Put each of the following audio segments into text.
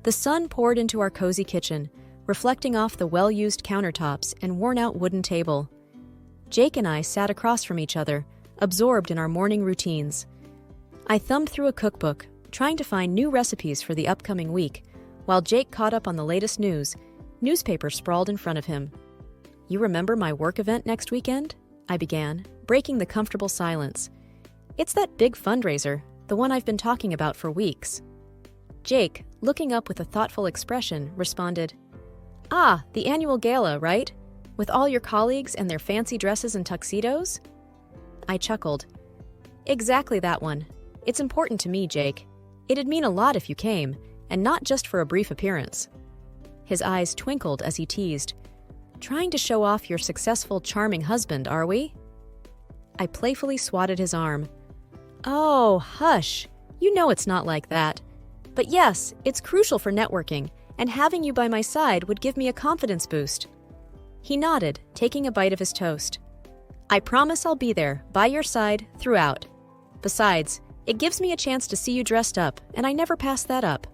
The sun poured into our cozy kitchen, reflecting off the well-used countertops and worn-out wooden table. Jake and I sat across from each other, absorbed in our morning routines. I thumbed through a cookbook, trying to find new recipes for the upcoming week, while Jake caught up on the latest news, newspaper sprawled in front of him. "You remember my work event next weekend?" I began, breaking the comfortable silence. "It's that big fundraiser, the one I've been talking about for weeks." Jake, looking up with a thoughtful expression, responded, "Ah, the annual gala, right? With all your colleagues and their fancy dresses and tuxedos?" I chuckled. "Exactly that one. It's important to me, Jake. It'd mean a lot if you came, and not just for a brief appearance." His eyes twinkled as he teased, "Trying to show off your successful, charming husband, are we?" I playfully swatted his arm. "Oh, hush. You know it's not like that. But yes, it's crucial for networking, and having you by my side would give me a confidence boost." He nodded, taking a bite of his toast. "I promise I'll be there, by your side, throughout. Besides, it gives me a chance to see you dressed up, and I never pass that up."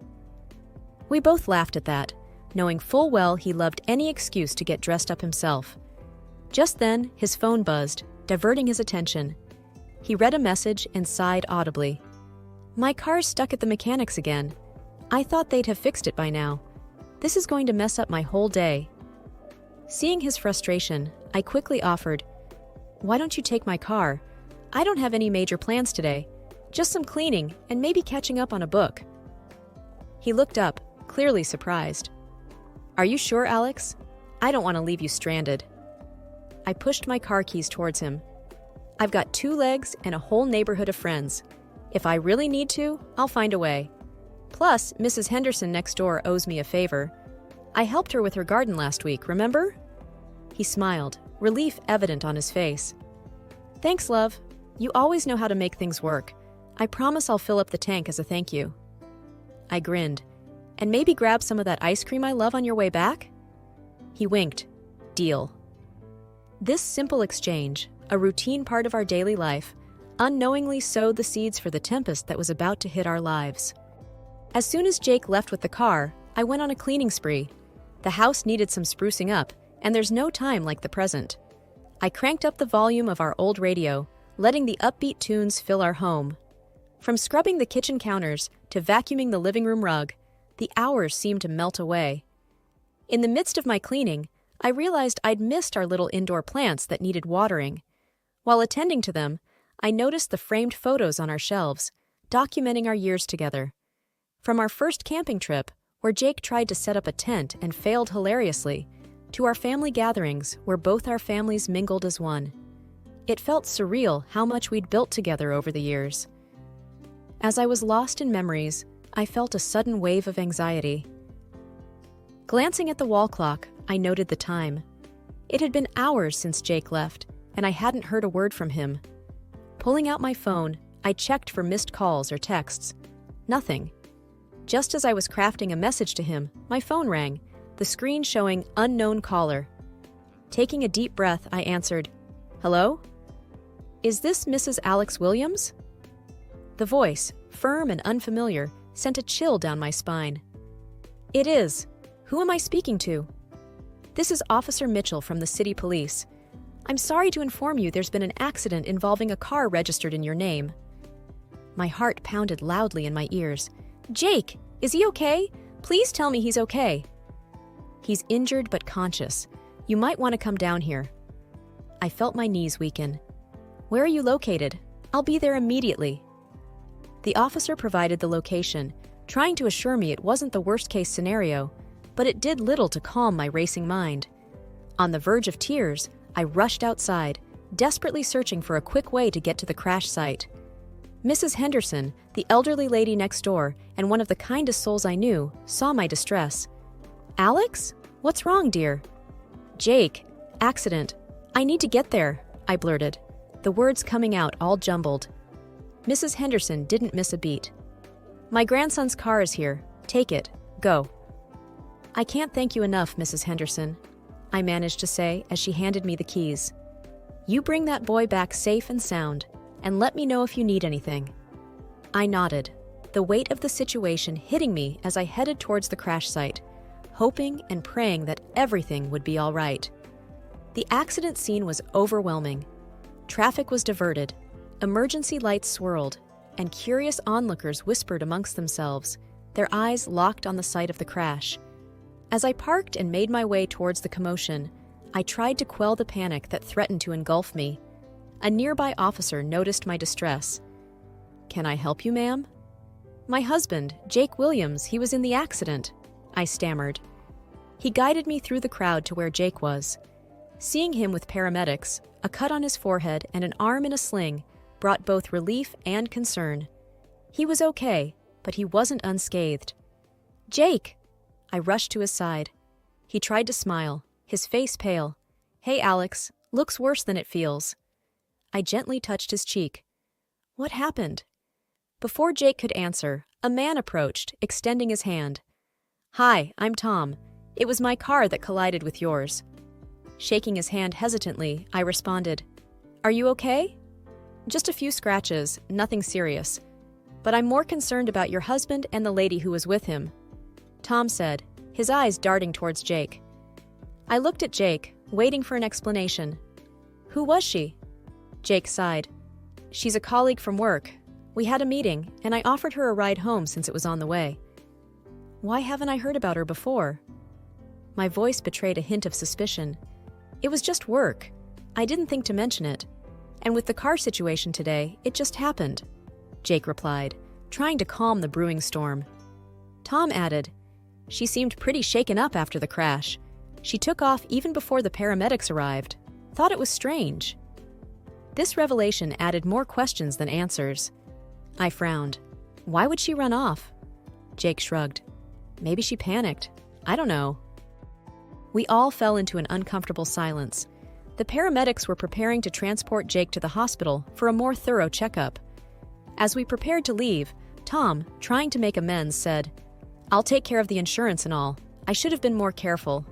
We both laughed at that, knowing full well he loved any excuse to get dressed up himself. Just then, his phone buzzed, diverting his attention. He read a message and sighed audibly. "My car's stuck at the mechanics again. I thought they'd have fixed it by now. This is going to mess up my whole day." Seeing his frustration, I quickly offered, "Why don't you take my car? I don't have any major plans today. Just some cleaning and maybe catching up on a book." He looked up, clearly surprised. "Are you sure, Alex? I don't want to leave you stranded." I pushed my car keys towards him. "I've got 2 legs and a whole neighborhood of friends. If I really need to, I'll find a way. Plus, Mrs. Henderson next door owes me a favor. I helped her with her garden last week, remember?" He smiled, relief evident on his face. "Thanks, love. You always know how to make things work. I promise I'll fill up the tank as a thank you." I grinned. "And maybe grab some of that ice cream I love on your way back?" He winked. "Deal." This simple exchange, a routine part of our daily life, unknowingly sowed the seeds for the tempest that was about to hit our lives. As soon as Jake left with the car, I went on a cleaning spree. The house needed some sprucing up, and there's no time like the present. I cranked up the volume of our old radio, letting the upbeat tunes fill our home. From scrubbing the kitchen counters to vacuuming the living room rug, the hours seemed to melt away. In the midst of my cleaning, I realized I'd missed our little indoor plants that needed watering. While attending to them, I noticed the framed photos on our shelves, documenting our years together. From our first camping trip, where Jake tried to set up a tent and failed hilariously, to our family gatherings where both our families mingled as one. It felt surreal how much we'd built together over the years. As I was lost in memories, I felt a sudden wave of anxiety. Glancing at the wall clock, I noted the time. It had been hours since Jake left, and I hadn't heard a word from him. Pulling out my phone, I checked for missed calls or texts. Nothing. Just as I was crafting a message to him, my phone rang, the screen showing unknown caller. Taking a deep breath, I answered, "Hello? Is this Mrs. Alex Williams?" The voice, firm and unfamiliar, sent a chill down my spine. "It is. Who am I speaking to?" "This is Officer Mitchell from the City Police. I'm sorry to inform you there's been an accident involving a car registered in your name." My heart pounded loudly in my ears. "Jake, is he okay? Please tell me he's okay." "He's injured but conscious. You might want to come down here." I felt my knees weaken. "Where are you located? I'll be there immediately." The officer provided the location, trying to assure me it wasn't the worst-case scenario, but it did little to calm my racing mind. On the verge of tears, I rushed outside, desperately searching for a quick way to get to the crash site. Mrs. Henderson, the elderly lady next door and one of the kindest souls I knew, saw my distress. "Alex? What's wrong, dear?" "Jake. Accident. I need to get there," I blurted, the words coming out all jumbled. Mrs. Henderson didn't miss a beat. "My grandson's car is here. Take it. Go." "I can't thank you enough, Mrs. Henderson," I managed to say as she handed me the keys. "You bring that boy back safe and sound, and let me know if you need anything." I nodded. the weight of the situation hitting me as I headed towards the crash site, hoping and praying that everything would be all right. The accident scene was overwhelming. Traffic was diverted, emergency lights swirled, and curious onlookers whispered amongst themselves, their eyes locked on the site of the crash. As I parked and made my way towards the commotion, I tried to quell the panic that threatened to engulf me. A nearby officer noticed my distress. "Can I help you, ma'am?" "My husband, Jake Williams, he was in the accident," I stammered. He guided me through the crowd to where Jake was. Seeing him with paramedics, a cut on his forehead and an arm in a sling brought both relief and concern. He was okay, but he wasn't unscathed. "Jake!" I rushed to his side. He tried to smile, his face pale. "Hey, Alex, looks worse than it feels." I gently touched his cheek. "What happened?" Before Jake could answer, a man approached, extending his hand. "Hi, I'm Tom. It was my car that collided with yours." Shaking his hand hesitantly, I responded, "Are you okay?" "Just a few scratches, nothing serious. But I'm more concerned about your husband and the lady who was with him," Tom said, his eyes darting towards Jake. I looked at Jake, waiting for an explanation. "Who was she?" Jake sighed. "She's a colleague from work. We had a meeting, and I offered her a ride home since it was on the way." "Why haven't I heard about her before?" My voice betrayed a hint of suspicion. "It was just work. I didn't think to mention it. And with the car situation today, it just happened," Jake replied, trying to calm the brewing storm. Tom added, "She seemed pretty shaken up after the crash. She took off even before the paramedics arrived. Thought it was strange." This revelation added more questions than answers. I frowned. "Why would she run off?" Jake shrugged. "Maybe she panicked. I don't know." We all fell into an uncomfortable silence. The paramedics were preparing to transport Jake to the hospital for a more thorough checkup. As we prepared to leave, Tom, trying to make amends, said, "I'll take care of the insurance and all. I should have been more careful."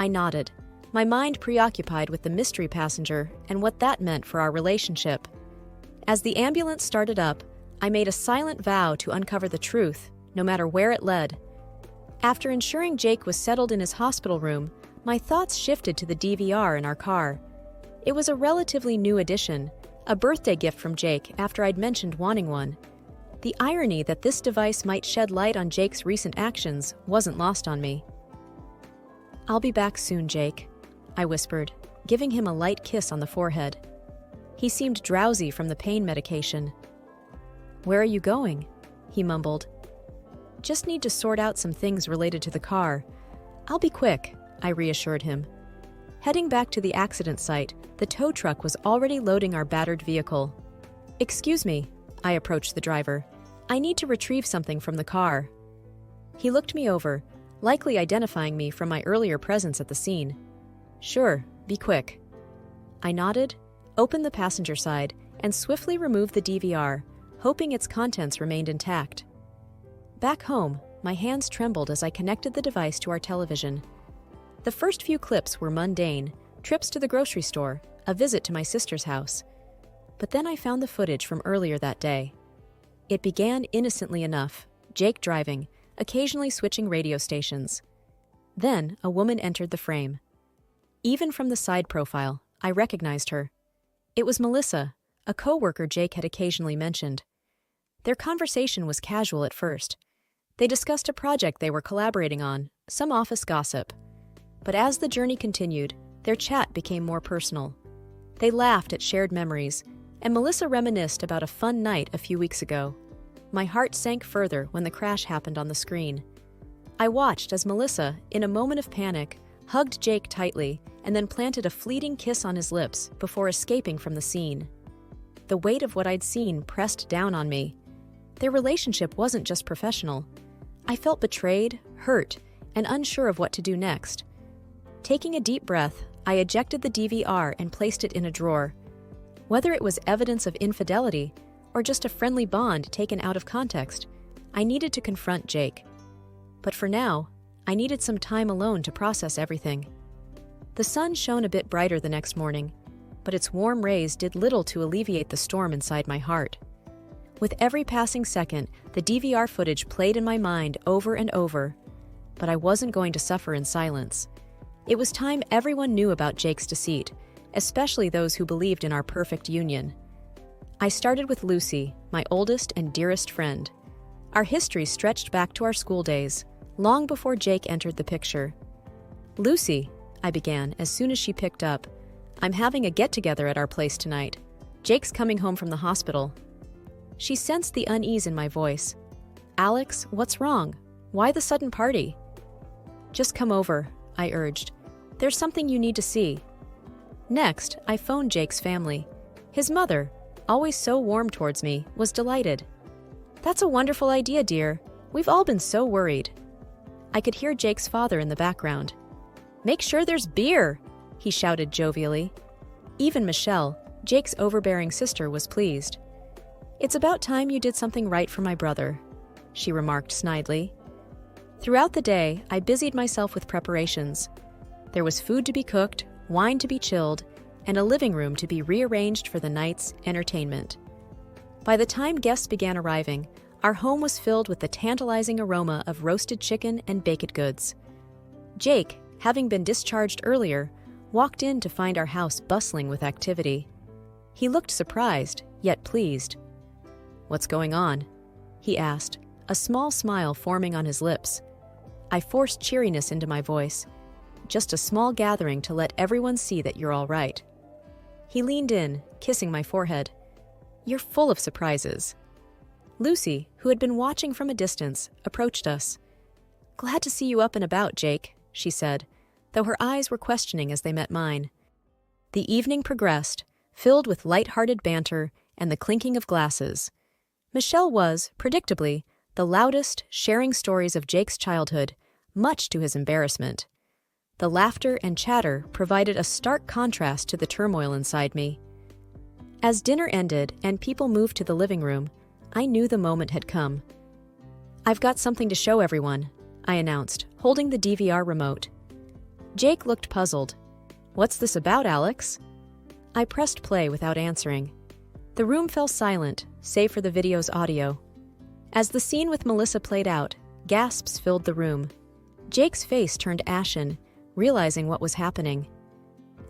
I nodded, my mind preoccupied with the mystery passenger and what that meant for our relationship. As the ambulance started up, I made a silent vow to uncover the truth, no matter where it led. After ensuring Jake was settled in his hospital room, my thoughts shifted to the DVR in our car. It was a relatively new addition, a birthday gift from Jake after I'd mentioned wanting one. The irony that this device might shed light on Jake's recent actions wasn't lost on me. "I'll be back soon, Jake," I whispered, giving him a light kiss on the forehead. He seemed drowsy from the pain medication. "Where are you going?" he mumbled. "Just need to sort out some things related to the car. I'll be quick," I reassured him. Heading back to the accident site, the tow truck was already loading our battered vehicle. "Excuse me," I approached the driver. "I need to retrieve something from the car." He looked me over, likely identifying me from my earlier presence at the scene. "Sure, be quick." I nodded, opened the passenger side, and swiftly removed the DVR, hoping its contents remained intact. Back home, my hands trembled as I connected the device to our television. The first few clips were mundane, trips to the grocery store, a visit to my sister's house. But then I found the footage from earlier that day. It began innocently enough, Jake driving, occasionally switching radio stations. Then a woman entered the frame. Even from the side profile, I recognized her. It was Melissa, a co-worker Jake had occasionally mentioned. Their conversation was casual at first. They discussed a project they were collaborating on, some office gossip. But as the journey continued, their chat became more personal. They laughed at shared memories, and Melissa reminisced about a fun night a few weeks ago. My heart sank further when the crash happened on the screen. I watched as Melissa, in a moment of panic, hugged Jake tightly and then planted a fleeting kiss on his lips before escaping from the scene. The weight of what I'd seen pressed down on me. Their relationship wasn't just professional. I felt betrayed, hurt, and unsure of what to do next. Taking a deep breath, I ejected the DVR and placed it in a drawer. Whether it was evidence of infidelity or just a friendly bond taken out of context, I needed to confront Jake. But for now, I needed some time alone to process everything. The sun shone a bit brighter the next morning, but its warm rays did little to alleviate the storm inside my heart. With every passing second, the DVR footage played in my mind over and over. But I wasn't going to suffer in silence. It was time everyone knew about Jake's deceit, especially those who believed in our perfect union. I started with Lucy, my oldest and dearest friend. Our history stretched back to our school days, long before Jake entered the picture. "Lucy," I began as soon as she picked up, "I'm having a get-together at our place tonight. Jake's coming home from the hospital." She sensed the unease in my voice. "Alex, what's wrong? Why the sudden party?" "Just come over," I urged. "There's something you need to see." Next, I phoned Jake's family. His mother, always so warm towards me, was delighted. "That's a wonderful idea, dear. We've all been so worried." I could hear Jake's father in the background. "Make sure there's beer," he shouted jovially. Even Michelle, Jake's overbearing sister, was pleased. "It's about time you did something right for my brother," she remarked snidely. Throughout the day, I busied myself with preparations. There was food to be cooked, wine to be chilled, and a living room to be rearranged for the night's entertainment. By the time guests began arriving, our home was filled with the tantalizing aroma of roasted chicken and baked goods. Jake, having been discharged earlier, walked in to find our house bustling with activity. He looked surprised, yet pleased. "What's going on?" he asked, a small smile forming on his lips. I forced cheeriness into my voice. "Just a small gathering to let everyone see that you're all right." He leaned in, kissing my forehead. "You're full of surprises." Lucy, who had been watching from a distance, approached us. "Glad to see you up and about, Jake," she said, though her eyes were questioning as they met mine. The evening progressed, filled with light-hearted banter and the clinking of glasses. Michelle was, predictably, the loudest, sharing stories of Jake's childhood, much to his embarrassment. The laughter and chatter provided a stark contrast to the turmoil inside me. As dinner ended and people moved to the living room, I knew the moment had come. "I've got something to show everyone," I announced, holding the DVR remote. Jake looked puzzled. "What's this about, Alex?" I pressed play without answering. The room fell silent, save for the video's audio. As the scene with Melissa played out, gasps filled the room. Jake's face turned ashen, realizing what was happening.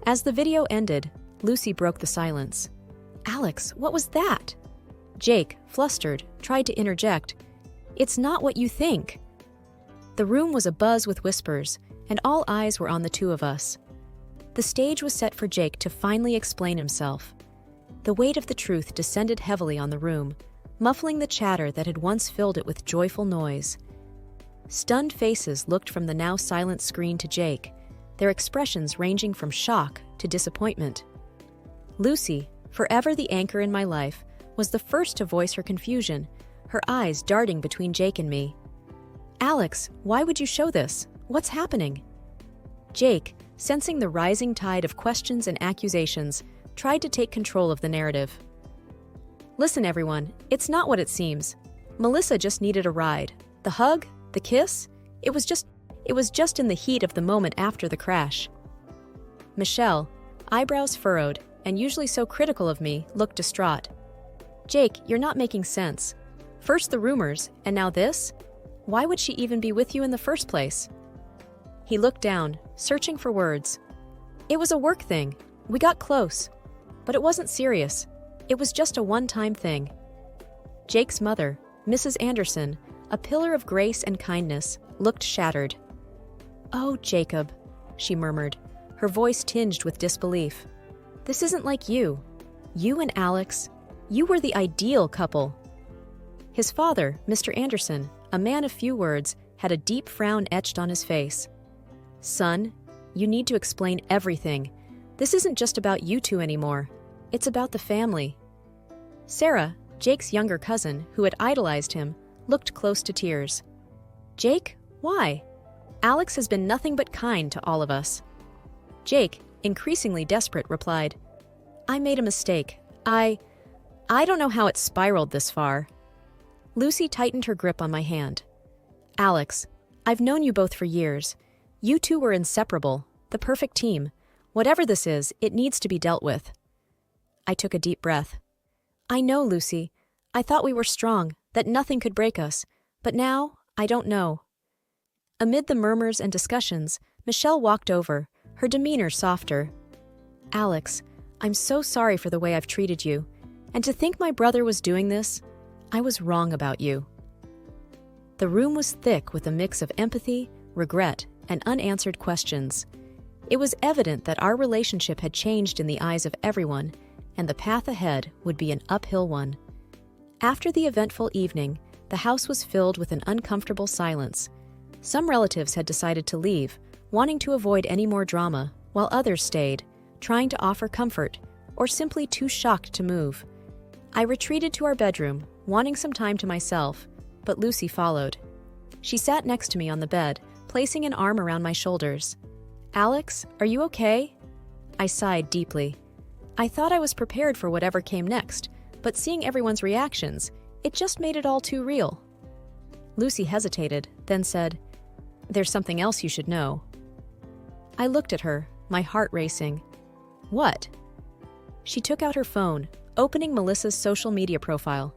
As the video ended, Lucy broke the silence. "Alex, what was that?" Jake, flustered, tried to interject. "It's not what you think." The room was abuzz with whispers, and all eyes were on the two of us. The stage was set for Jake to finally explain himself. The weight of the truth descended heavily on the room, muffling the chatter that had once filled it with joyful noise. Stunned faces looked from the now silent screen to Jake, their expressions ranging from shock to disappointment. Lucy, forever the anchor in my life, was the first to voice her confusion, her eyes darting between Jake and me. "Alex, why would you show this? What's happening?" Jake, sensing the rising tide of questions and accusations, tried to take control of the narrative. "Listen, everyone, it's not what it seems. Melissa just needed a ride. The hug, the kiss, it was just in the heat of the moment after the crash." Michelle, eyebrows furrowed and usually so critical of me, looked distraught. "Jake, you're not making sense. First the rumors, and now this? Why would she even be with you in the first place?" He looked down, searching for words. "It was a work thing. We got close. But it wasn't serious. It was just a one-time thing." Jake's mother, Mrs. Anderson, a pillar of grace and kindness, looked shattered. "Oh, Jacob," she murmured, her voice tinged with disbelief. "This isn't like you. You and Alex, you were the ideal couple." His father, Mr. Anderson, a man of few words, had a deep frown etched on his face. "Son, you need to explain everything. This isn't just about you two anymore. It's about the family." Sarah, Jake's younger cousin, who had idolized him, looked close to tears. "Jake, why? Alex has been nothing but kind to all of us." Jake, increasingly desperate, replied, "I made a mistake. I don't know how it spiraled this far." Lucy tightened her grip on my hand. "Alex, I've known you both for years. You two were inseparable, the perfect team. Whatever this is, it needs to be dealt with." I took a deep breath. "I know, Lucy. I thought we were strong, that nothing could break us, but now, I don't know. Amid the murmurs and discussions, Michelle walked over, her demeanor softer. Alex, I'm so sorry for the way I've treated you, and to think my brother was doing this, I was wrong about you. The room was thick with a mix of empathy, regret, and unanswered questions. It was evident that our relationship had changed in the eyes of everyone, and the path ahead would be an uphill one. After the eventful evening, the house was filled with an uncomfortable silence. Some relatives had decided to leave, wanting to avoid any more drama, while others stayed, trying to offer comfort, or simply too shocked to move. I retreated to our bedroom, wanting some time to myself, but Lucy followed. She sat next to me on the bed, placing an arm around my shoulders. Alex, are you okay? I sighed deeply. I thought I was prepared for whatever came next, but seeing everyone's reactions, it just made it all too real. Lucy hesitated, then said, There's something else you should know. I looked at her, my heart racing. What? She took out her phone, opening Melissa's social media profile.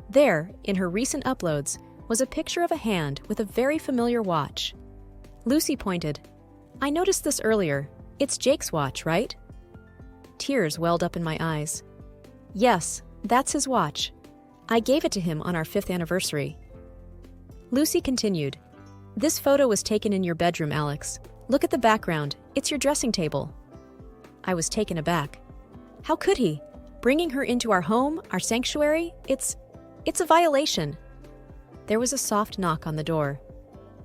There, in her recent uploads, was a picture of a hand with a very familiar watch. Lucy pointed. I noticed this earlier. It's Jake's watch, right? Tears welled up in my eyes. Yes, that's his watch. I gave it to him on our 5th anniversary. Lucy continued. This photo was taken in your bedroom, Alex. Look at the background. It's your dressing table. I was taken aback. How could he? Bringing her into our home, our sanctuary? It's a violation. There was a soft knock on the door.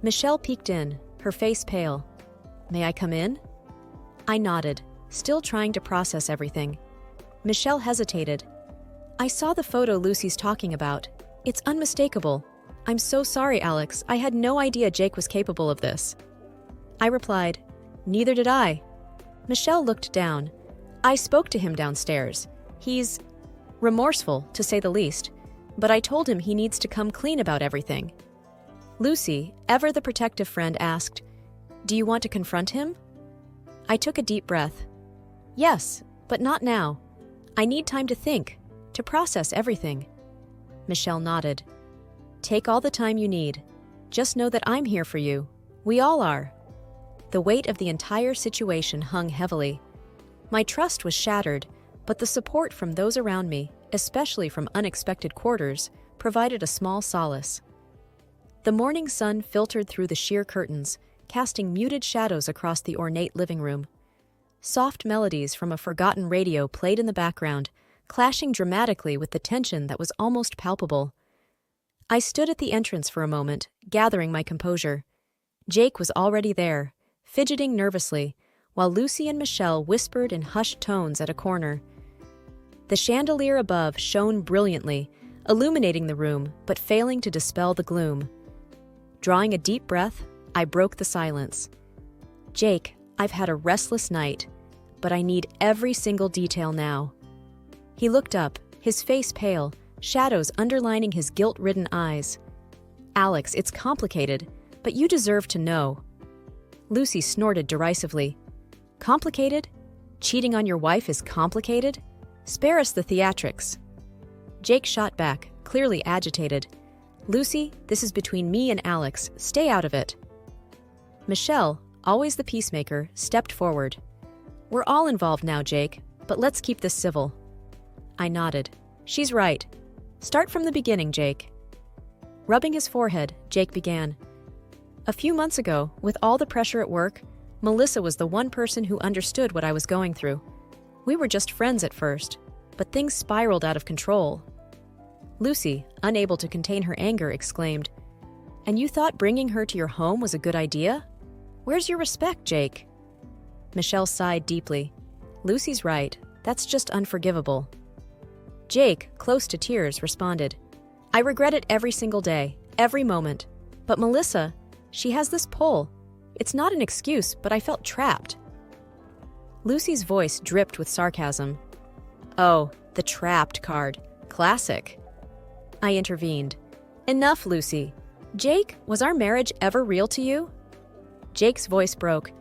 Michelle peeked in, her face pale. May I come in? I nodded, still trying to process everything. Michelle hesitated. I saw the photo Lucy's talking about. It's unmistakable. I'm so sorry, Alex. I had no idea Jake was capable of this. I replied, Neither did I. Michelle looked down. I spoke to him downstairs. He's remorseful, to say the least, but I told him he needs to come clean about everything. Lucy, ever the protective friend, asked, Do you want to confront him? I took a deep breath. Yes, but not now. I need time to think, to process everything. Michelle nodded. Take all the time you need. Just know that I'm here for you. We all are. The weight of the entire situation hung heavily. My trust was shattered, but the support from those around me, especially from unexpected quarters, provided a small solace. The morning sun filtered through the sheer curtains, casting muted shadows across the ornate living room. Soft melodies from a forgotten radio played in the background, clashing dramatically with the tension that was almost palpable. I stood at the entrance for a moment, gathering my composure. Jake was already there, fidgeting nervously, while Lucy and Michelle whispered in hushed tones at a corner. The chandelier above shone brilliantly, illuminating the room but failing to dispel the gloom. Drawing a deep breath, I broke the silence. Jake, I've had a restless night, but I need every single detail now. He looked up, his face pale, shadows underlining his guilt-ridden eyes. Alex, it's complicated, but you deserve to know. Lucy snorted derisively. Complicated? Cheating on your wife is complicated? Spare us the theatrics. Jake shot back, clearly agitated. Lucy, this is between me and Alex. Stay out of it. Michelle, always the peacemaker, stepped forward. We're all involved now, Jake, but let's keep this civil. I nodded. She's right. Start from the beginning, Jake. Rubbing his forehead, Jake began. A few months ago, with all the pressure at work, Melissa was the one person who understood what I was going through. We were just friends at first, but things spiraled out of control. Lucy, unable to contain her anger, exclaimed, And you thought bringing her to your home was a good idea? Where's your respect, Jake? Michelle sighed deeply. Lucy's right. That's just unforgivable. Jake, close to tears, responded, I regret it every single day, every moment. But Melissa, she has this pull. It's not an excuse, but I felt trapped. Lucy's voice dripped with sarcasm. Oh, the trapped card. Classic. I intervened. Enough, Lucy. Jake, was our marriage ever real to you? Jake's voice broke.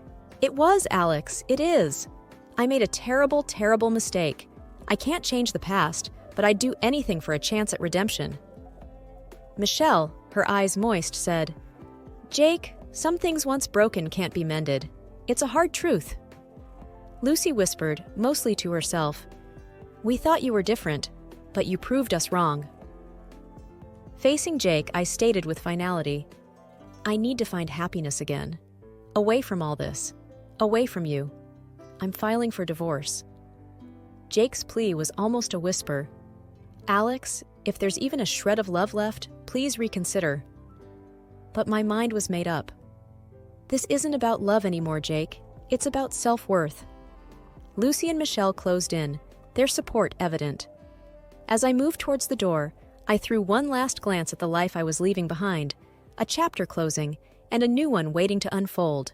It was, Alex. It is. I made a terrible, terrible mistake. I can't change the past, but I'd do anything for a chance at redemption. Michelle, her eyes moist, said, "Jake, some things once broken can't be mended. It's a hard truth." Lucy whispered, mostly to herself, "We thought you were different, but you proved us wrong." Facing Jake, I stated with finality, "I need to find happiness again. Away from all this. Away from you. I'm filing for divorce." Jake's plea was almost a whisper. "Alex, if there's even a shred of love left, please reconsider." But my mind was made up. This isn't about love anymore, Jake. It's about self-worth. Lucy and Michelle closed in, their support evident. As I moved towards the door, I threw one last glance at the life I was leaving behind, a chapter closing, and a new one waiting to unfold.